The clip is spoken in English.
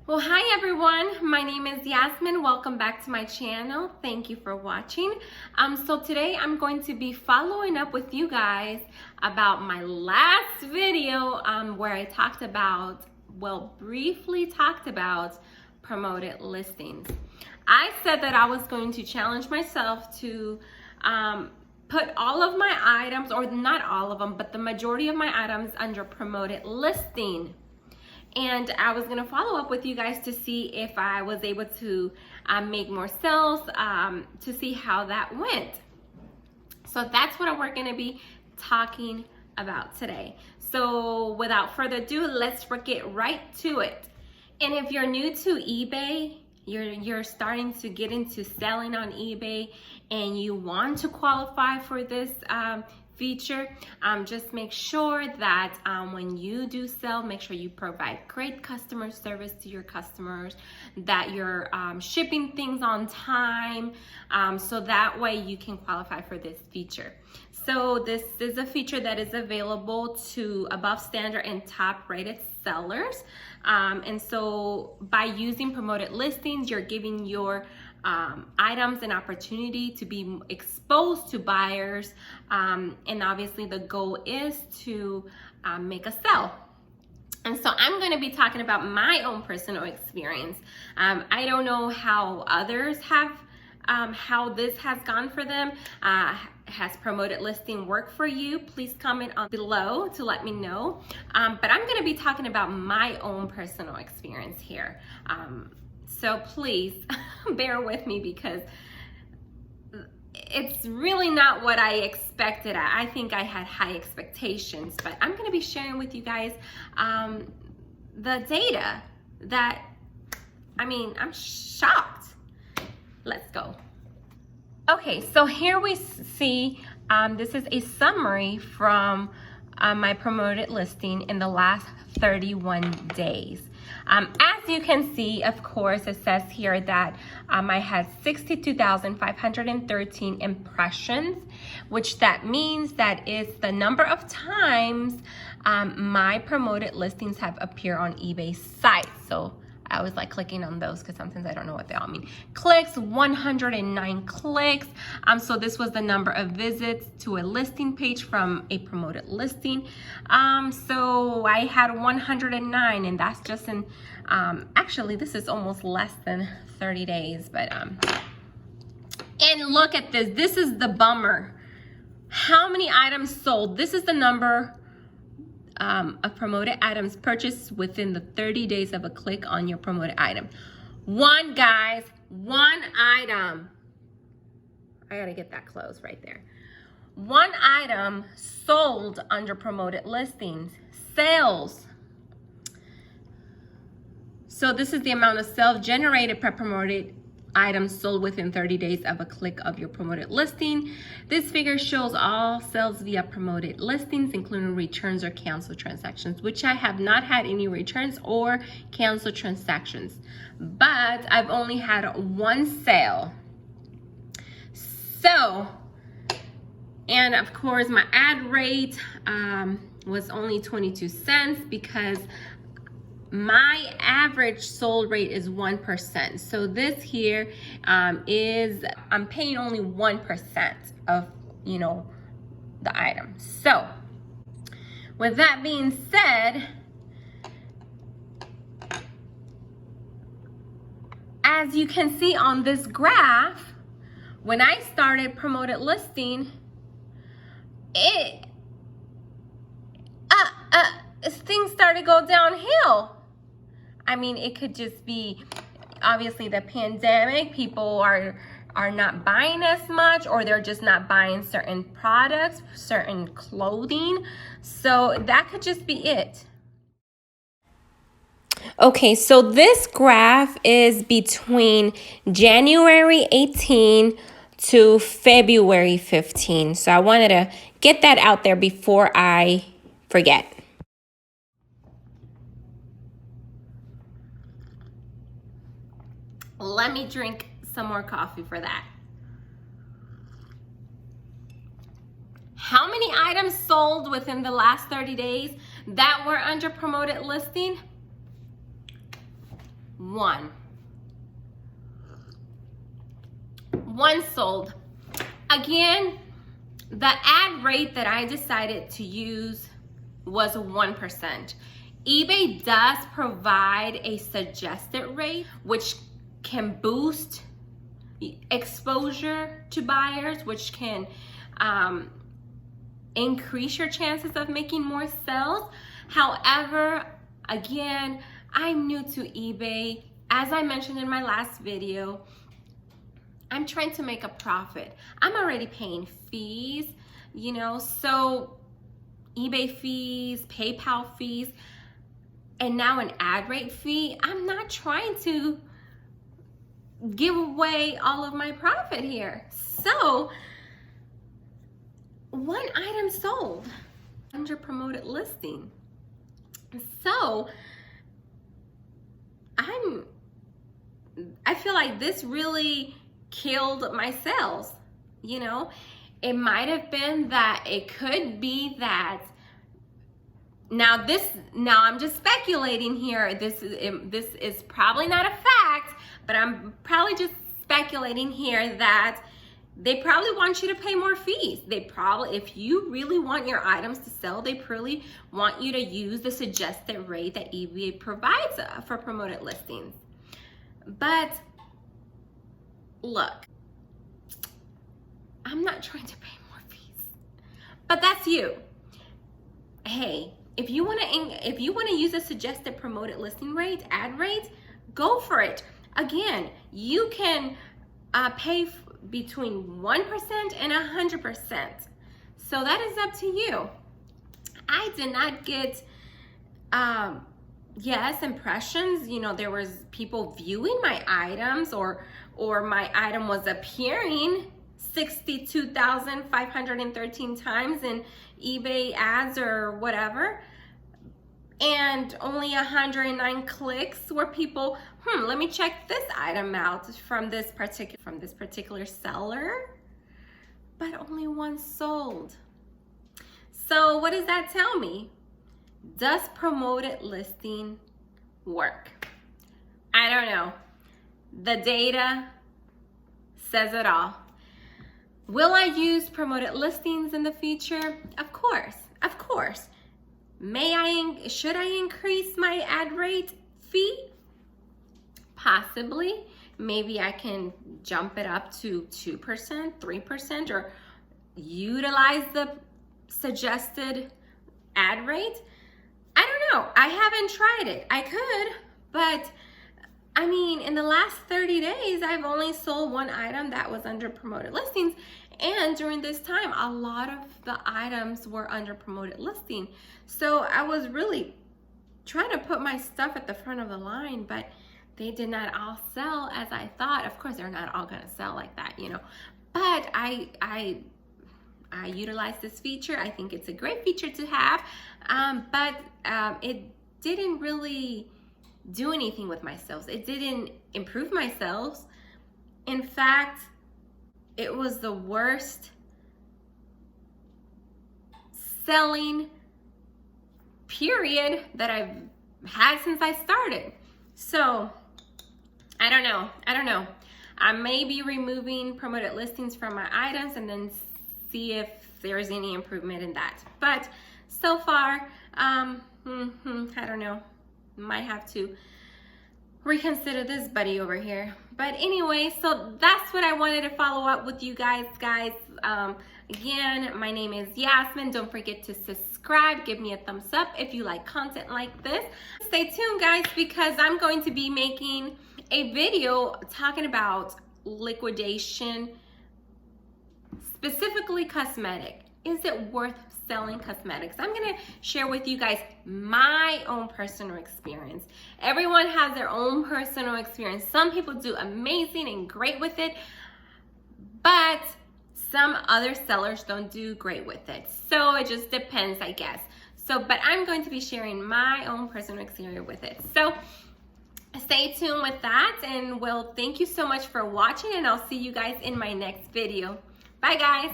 Well, hi everyone. My name is Yasmin. Welcome back to my channel. Thank you for watching. So today I'm going to be following up with you guys about my last video where I talked about, briefly talked about promoted listings. I said that I was going to challenge myself to put all of my items, or not all of them, but the majority of my items under promoted listing. And I was gonna follow up with you guys to see if I was able to make more sales, to see how that went. So that's what we're gonna be talking about today. So without further ado, let's get right to it. And if you're new to eBay, you're starting to get into selling on eBay and you want to qualify for this feature, just make sure that when you do sell, make sure you provide great customer service to your customers, that you're shipping things on time, so that way you can qualify for this feature. So this is a feature that is available to above standard and top rated sellers. And so by using promoted listings, you're giving your items an opportunity to be exposed to buyers, and obviously the goal is to make a sale. And so I'm going to be talking about my own personal experience. I don't know how others have, how this has gone for them. Has promoted listing worked for you? Please comment on below to let me know. But I'm going to be talking about my own personal experience here. So please bear with me because it's really not what I expected. I think I had high expectations, but I'm gonna be sharing with you guys the data that, I'm shocked. Let's go. Okay, so here we see, this is a summary from my promoted listing in the last 31 days. As you can see, of course, it says here that I had 62,513 impressions, which that means that is the number of times my promoted listings have appeared on eBay's site. So I was like clicking on those because sometimes I don't know what they all mean. Clicks, 109 clicks. So this was the number of visits to a listing page from a promoted listing. So I had 109, and that's just in, actually this is almost less than 30 days, but, and look at this. This is the bummer. How many items sold? This is the number of promoted items purchased within the 30 days of a click on your promoted item. One, guys, one item. I gotta get that closed right there. One item sold under promoted listings. Sales. So this is the amount of sales generated per promoted items sold within 30 days of a click of your promoted listing. This figure shows all sales via promoted listings, including returns or canceled transactions, which I have not had any returns or canceled transactions, but I've only had one sale. So, and of course my ad rate was only 22 cents because my average sold rate is 1%. So this here is, I'm paying only 1% of, the item. So with that being said, as you can see on this graph, when I started promoted listing, things started to go downhill. It could just be, obviously, the pandemic. People are not buying as much, or they're just not buying certain products, certain clothing. So that could just be it. Okay, so this graph is between January 18 to February 15. So I wanted to get that out there before I forget. Let me drink some more coffee for that. How many items sold within the last 30 days that were under promoted listing? One sold. Again, the ad rate that I decided to use was 1%. eBay does provide a suggested rate, which can boost exposure to buyers, which can increase your chances of making more sales. However, again, I'm new to eBay. As I mentioned in my last video, I'm trying to make a profit. I'm already paying fees, you know, so eBay fees, PayPal fees, and now an ad rate fee. I'm not trying to give away all of my profit here. So one item sold under promoted listing. So I feel like this really killed my sales. You know, it might have been that it could be that now I'm just speculating here. This is probably not a fact, but I'm probably just speculating here that they probably want you to pay more fees. They probably, if you really want your items to sell, they probably want you to use the suggested rate that eBay provides for promoted listings. But look, I'm not trying to pay more fees, but that's you. Hey, if you want to use a suggested promoted listing rate, ad rate, go for it. Again, you can pay between 1% and 100%. So that is up to you. I did not get yes, impressions. You know, there was people viewing my items, or my item was appearing 62,513 times in eBay ads or whatever, and only 109 clicks were people, let me check this item out from this particular seller, but only one sold. So what does that tell me? Does promoted listing work? I don't know. The data says it all. Will I use promoted listings in the future? Of course, of course. Should I increase my ad rate fee? Possibly. Maybe I can jump it up to 2%, 3%, or utilize the suggested ad rate. I don't know. I haven't tried it. I could, but I mean, in the last 30 days, I've only sold one item that was under promoted listings. And during this time, a lot of the items were under promoted listing. So I was really trying to put my stuff at the front of the line, but they did not all sell as I thought. Of course, they're not all gonna sell like that, you know. But I utilize this feature. I think it's a great feature to have, but it didn't really do anything with my sales. It didn't improve my sales. In fact, it was the worst selling period that I've had since I started. So I don't know. I may be removing promoted listings from my items and then see if there's any improvement in that. But so far, I don't know. Might have to reconsider this buddy over here. But anyway, so that's what I wanted to follow up with you guys. Again, my name is Yasmin. Don't forget to subscribe. Give me a thumbs up if you like content like this. Stay tuned, guys, because I'm going to be making a video talking about liquidation, specifically cosmetic. Is it worth selling cosmetics? I'm gonna share with you guys my own personal experience. Everyone has their own personal experience. Some people do amazing and great with it, but some other sellers don't do great with it. So it just depends, I guess. So, but I'm going to be sharing my own personal experience with it. So stay tuned with that, and well, thank you so much for watching, and I'll see you guys in my next video. Bye, guys.